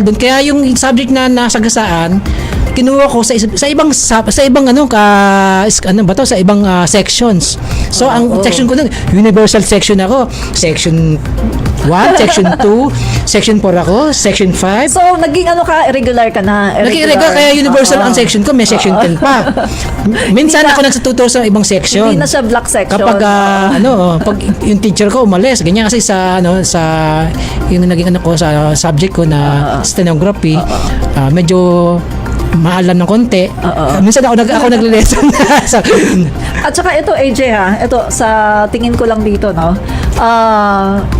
doon. Kaya yung subject na nasagasaan, kinuha ko sa ibang sa ibang sections. So ang section ko doon, universal section ako. Section 1, section 2, section 4 ako, section 5. So, naging regular ka na? Naging regular, kaya universal ang section ko, may section 10 pa. Minsan ako nagsatuturo sa ibang section. Hindi na siya black section. Kapag pag yung teacher ko umalis, ganyan kasi sa yung naging sa subject ko na stenography, medyo maalam ng konti. Minsan ako nagle-lesson. At saka ito, AJ ito sa tingin ko lang dito, no?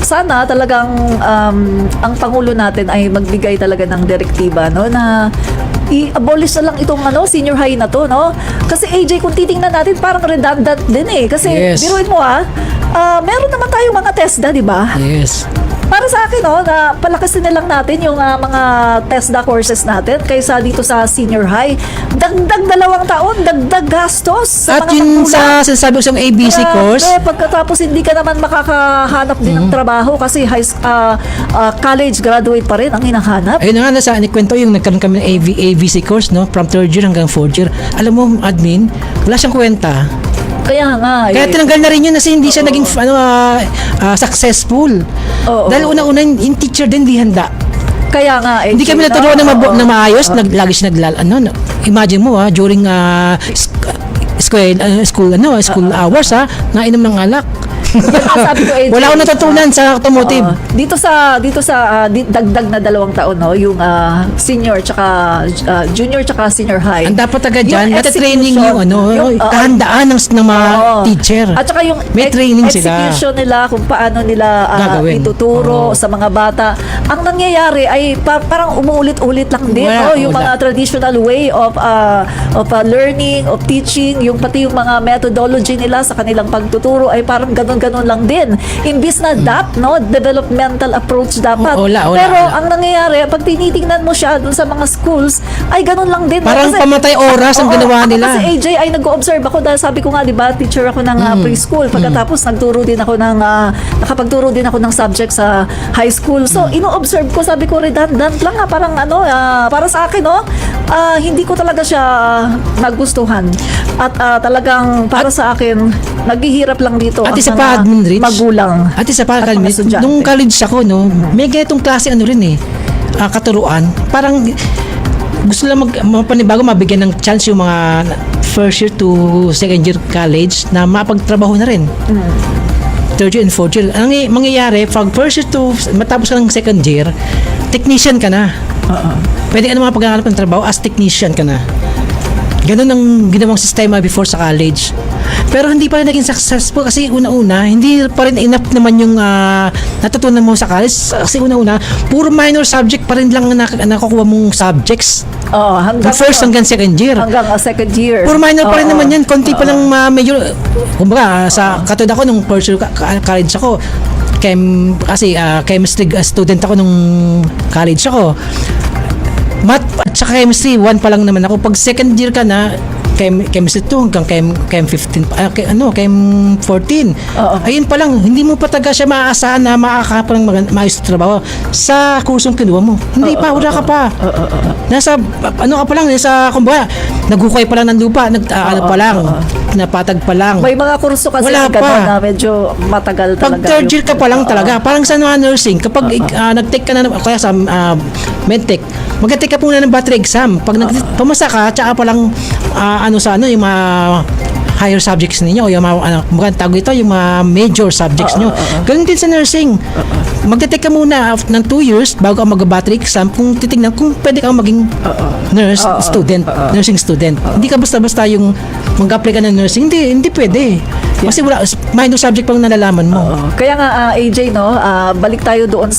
Sana talagang ang Pangulo natin ay magbigay talaga ng direktiba, no, na i-abolish na lang itong senior high na to, no? Kasi AJ, kung titingnan natin, parang redundant din eh. Kasi biruin mo meron naman tayong mga TESDA, di ba? Yes. Para sa akin, na palakasin na lang natin yung mga TESDA courses natin kaysa dito sa senior high. Dagdag 2 taon, dagdag gastos sa At mga yun magulang. sa sinasabi ko sa ABC course. Pagkatapos hindi ka naman makakahanap din ng trabaho kasi college graduate pa rin ang hinahanap. Ayun na nga, nasa inikwento yung nagkaroon kami ng ABC course, no? From 3rd year hanggang 4th year. Alam mo, admin, wala siyang kwenta. Kaya nga. Kaya tinanggal na rin yun kasi hindi siya naging successful. Dahil una-una yung teacher din di handa. Kaya nga. Hindi kami naturuan na maayos. Lagi siya imagine mo during school hours nainom ng alak. Sabi ko, AJ, wala akong natutunan sa automotive. Dito sa dagdag na 2 taon, no, yung senior tsaka junior tsaka senior high. Ang dapat agad dyan, Yung natatraining yung kahandaan ng mga teacher. At saka yung may training sila. execution nila kung paano nila ituturo sa mga bata. Ang nangyayari ay parang umuulit-ulit lang din yung mga traditional way of learning, of teaching, yung pati yung mga methodology nila sa kanilang pagtuturo ay parang ganun lang din. Imbis na developmental approach dapat. Pero ang nangyayari, pag tinitingnan mo siya dun sa mga schools, ay ganun lang din. Parang pamatay oras ang ginawa nila. Kasi AJ, ay nag-observe ako dahil sabi ko nga, di ba, teacher ako ng preschool. Pagkatapos, nakapagturo din ako ng subject sa high school. So, ino-observe ko, sabi ko, redundant lang parang para sa akin, hindi ko talaga siya nagustuhan. At talagang para sa akin, naghihirap lang dito at isa pa, admin Rich, magulang. At isa pa, nung college ako, may ganitong klase katuruan. Parang gusto lang mapanibago, mabigyan ng chance yung mga first year to second year college na mapagtrabaho na rin. 3rd year and 4th year. Ang mangyayari, pag first year to matapos ka ng second year, technician ka na. Pwede ka na mapaghanap ng trabaho as technician ka na. Ganun ang ginawang sistema before sa college. Pero hindi pa rin naging successful kasi una-una, hindi pa rin enough naman yung natutunan mo sa college. Kasi una-una, puro minor subject pa rin lang nakukuha mong subjects. Hanggang first hanggang second year. Hanggang second year. Puro minor pa rin naman yan. Konti pa lang major. Kumbaga, katulad ako nung first year college ako, chemistry student ako nung college ako. Math at saka chemistry, 1 pa lang naman ako. Pag second year ka na, chemistry 2 hanggang chem 15, chem 14. Ayun pa lang, hindi mo pa taga siya maaasahan na makakapang maayos na trabaho sa kursong kinuha mo. Hindi pa, wala ka pa. Nasa, ka pa lang, kumbaga, naghukay pa lang ng lupa, pa lang, napatag pa lang. May mga kurso kasi wala pa. Na medyo matagal Pag talaga. third year ka pa lang talaga, parang sa nursing, kapag nag-take ka na, kaya sa medtech, mag-take ka muna ng battery exam. Pag pumasa ka, tsaka pa lang yung mga higher subjects ninyo o yung mga tawag ito, yung mga major subjects nyo. Ganun din sa nursing. Magte-take ka muna ng 2 years bago ka mag-battery exam kung titignan kung pwede kang maging nursing student. Hindi ka basta-basta yung mag-apply ka ng nursing. Hindi pwede. Kasi wala, minor subject pang nalalaman mo. Kaya nga, AJ, balik tayo doon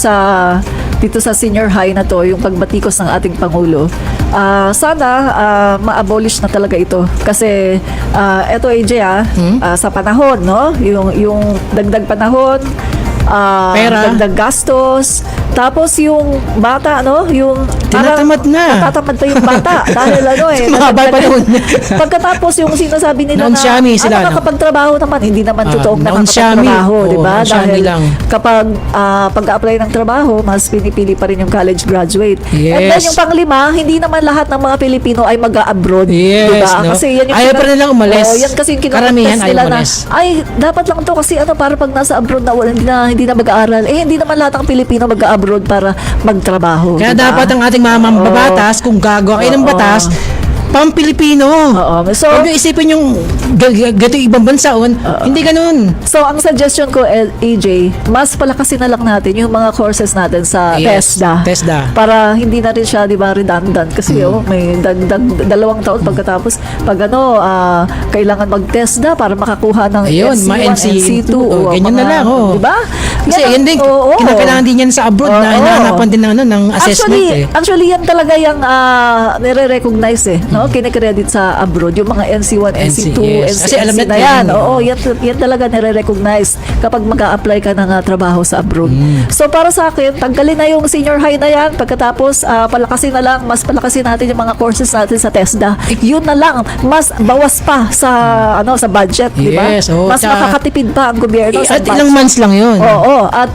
dito sa senior high na to, yung pagbatikos ng ating Pangulo. Sana ma-abolish na talaga ito. Kasi eto AJ sa panahon, no? Yung dagdag panahon, pera, dagdag gastos, tapos yung bata, no? Yung Tinatamad na. Natatamad pa yung bata. Dahil Mahaba pa yun. Pagkatapos yung sinasabi nila Naunsyami sila, no? nakakapagtrabaho naman, hindi naman totoong naunsyami. nakakapagtrabaho, di ba? Naunsyami Dahil lang. kapag pag-apply ng trabaho, mas pinipili pa rin yung college graduate. Yes. And then yung panglima, hindi naman lahat ng mga Pilipino ay mag-a-abroad. Yes, Diba? no? Kasi yan yung Ayaw pa rin lang umalis. yan kasi yung Karamihan kinontes ayaw nila na, umalis. ay, dapat lang to kasi para pag nasa abroad na hindi na mag-aaral. Hindi naman lahat ng Pilipino mag-a-abroad para magtrabaho. Kaya diba? dapat ang ating mga mambabatas, kung gagawa kayo ng batas, pang-Pilipino. Oo. So, Huwag nyo isipin yung gato ibang bansa. Hindi ganun. So, ang suggestion ko, AJ, mas palakasin na lang natin yung mga courses natin sa Yes, TESDA. Para hindi na rin siya, di ba, redundant. Kasi, may 2 taon pagkatapos, pag kailangan mag-TESDA para makakuha ng Ayun, NC1, NC2. ganyan na lang. Di ba? Kasi yan din, kinakailangan din yan sa abroad na hinahanapan din ng assessment. Actually, yan talaga yung nire-recognize no? Kinikredit sa abroad. Yung mga NC1, NC2, yes. Kasi alam NC natin na yan. yun. Oo, yan talaga nire-recognize kapag mag-a-apply ka ng trabaho sa abroad. So, para sa akin, tanggalin na yung senior high na yan. Pagkatapos, palakasin na lang, mas palakasin natin yung mga courses natin sa TESDA. Yun na lang, mas bawas pa sa sa budget, di ba? Yes, Mas makakatipid pa ang gobyerno sa at budget. ilang months lang yun. Oo, at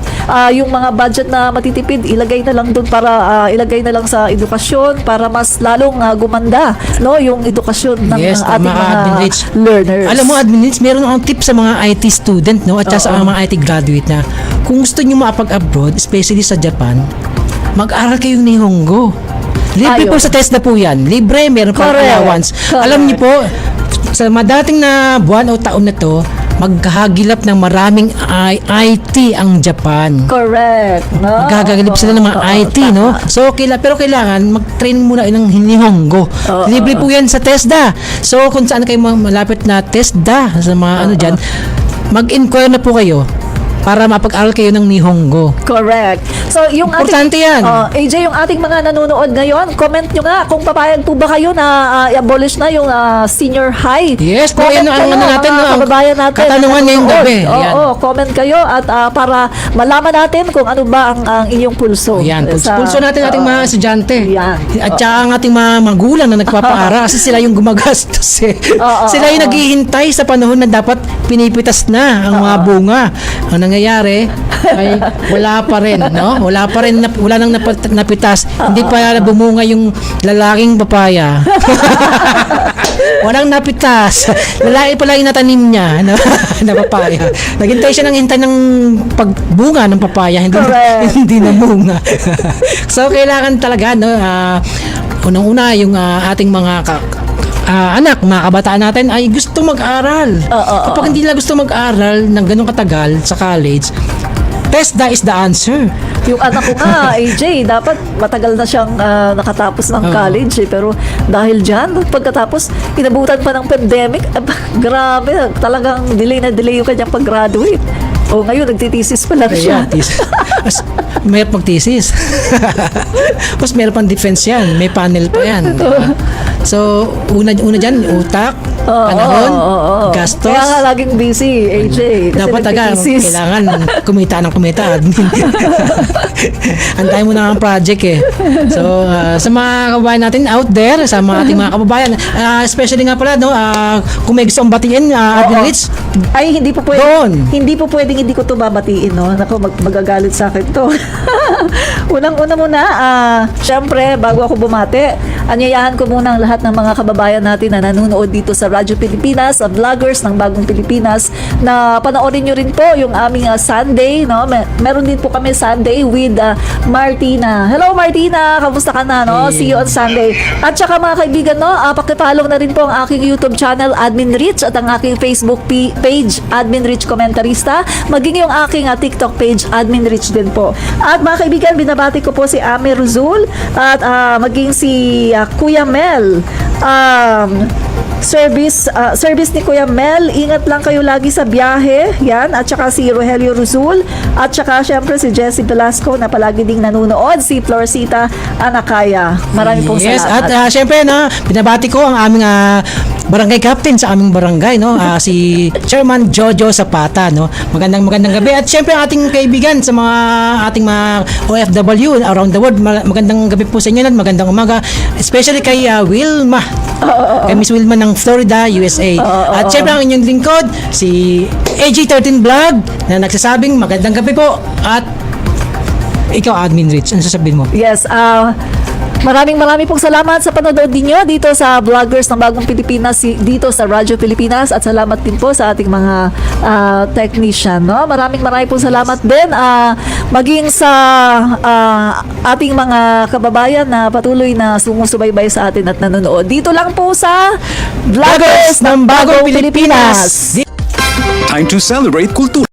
yung mga budget na matitipid, ilagay na lang doon para ilagay na lang sa edukasyon para mas lalong gumanda, no, yung edukasyon ng Yes, ating tama, mga Admin Rich. learners. Alam mo, Admin Rich, meron akong tip sa mga IT student, no, at sa mga IT graduate na kung gusto nyo makapag-abroad, especially sa Japan, mag-aral kayong Nihongo. Libre po sa TESDA po yan. Libre, meron pa allowance. Alam niyo po, sa madating na buwan o taon na to, maghahagilap ng maraming IT ang Japan. Correct. No? Magagagilip sila ng mga IT, no? So, pero kailangan mag-training muna ng Nihongo. Libre po yan sa TESDA. So, kung saan kayo malapit na TESDA, sa mga dyan, mag-inquire na po kayo para mapag-aral kayo ng Nihongo. Correct. So, yung Importante yan. AJ, yung ating mga nanonood ngayon, comment nyo nga kung papayag po ba kayo na i-abolish na yung senior high. Yes, po comment yan ang kayo, natin, mga kababayan natin. katanungan ngayong gabi. Yan. Comment kayo at para malaman natin kung ano ba ang inyong pulso. Yan, pulso natin ating mga estudyante. Yan. At saka ang ating mga magulang na nagpapaaral kasi sila yung gumagastos eh. Sila yung naghihintay sa panahon na dapat pinipitas na ang mga bunga. Ang nangyayari ay wala pa rin, no? Wala pa rin, wala nang napitas. Hindi pa bumunga yung lalaking papaya. Walang napitas. Lalaki pala yung natanim niya, no? Na papaya. Naghintay siya ng hintay ng pagbunga ng papaya, hindi namunga. So kailangan talaga, no? Unang-una yung ating mga anak, mga kabataan natin ay gusto mag-aral. Kapag hindi nila gusto mag-aral ng ganun katagal sa college, TESDA is the answer. Yung anak ko nga, AJ, dapat matagal na siyang nakatapos ng college pero dahil dyan, pagkatapos, inabutan pa ng pandemic, grabe, talagang delay na delay yung kanyang pag-graduate. Ngayon, nagtitisis pa lang siya. Mayroon mag-thesis. Tapos mayroon pang defense yan. May panel pa yan. Diba? So, una dyan, utak, panahon, gastos. Kaya nga laging busy, AJ. Dapat kailangan kumita ng kumita. Antay mo na ang project eh. So, sa mga kababayan natin out there, sa mga ating mga kababayan, especially nga pala, no, kung may gusto kong batiin, Admin Rich, ay, hindi po pwedeng, doon. hindi po pwedeng hindi ko to babatiin, no? Naku, magagalit sa akin to. Unang-una muna, syempre, bago ako bumati, anyayahan ko muna ang lahat ng mga kababayan natin na nanonood dito sa Radyo Pilipinas, sa vloggers ng Bagong Pilipinas, na panoorin nyo rin po yung aming Sunday, no? Meron din po kami Sunday with Martina. Hello, Martina! Kamusta ka na, no? See you on Sunday. At saka mga kaibigan, no? Pakipollow na rin po ang aking YouTube channel, Admin Rich, at ang aking Facebook page, Admin Rich Comentarista, maging yung aking TikTok page, Admin Rich din po. At mga kaibigan, binabati ko po si Ame Ruzul at maging si Kuya Mel. Service ni Kuya Mel, ingat lang kayo lagi sa biyahe, yan, at saka si Rogelio Ruzul, at saka syempre si Jessie Velasco na palagi ding nanonood, si Florcita Anakaya. Marami pong yes, salamat. at syempre, no, binabati ko ang aming barangay captain sa aming barangay, no? Si Chairman Jojo Zapata, no? Magandang gabi. At syempre ang ating kaibigan sa mga ating mga OFW around the world, magandang gabi po sa inyo at magandang umaga. Especially kay Wilma. Kay Miss Wilma ng Florida, USA. At syempre ang inyong lingkod, si AG13 Vlog na nagsasabing magandang gabi po. At ikaw, Admin Rich, ano sasabihin mo? Yes, maraming pong salamat sa panonood ninyo dito sa Vloggers ng Bagong Pilipinas, dito sa Radyo Pilipinas, at salamat din po sa ating mga technician, no? Maraming pong salamat din maging sa ating mga kababayan na patuloy na sumusubaybay sa atin at nanonood. Dito lang po sa Vloggers ng Bagong Pilipinas. Time to celebrate kultura.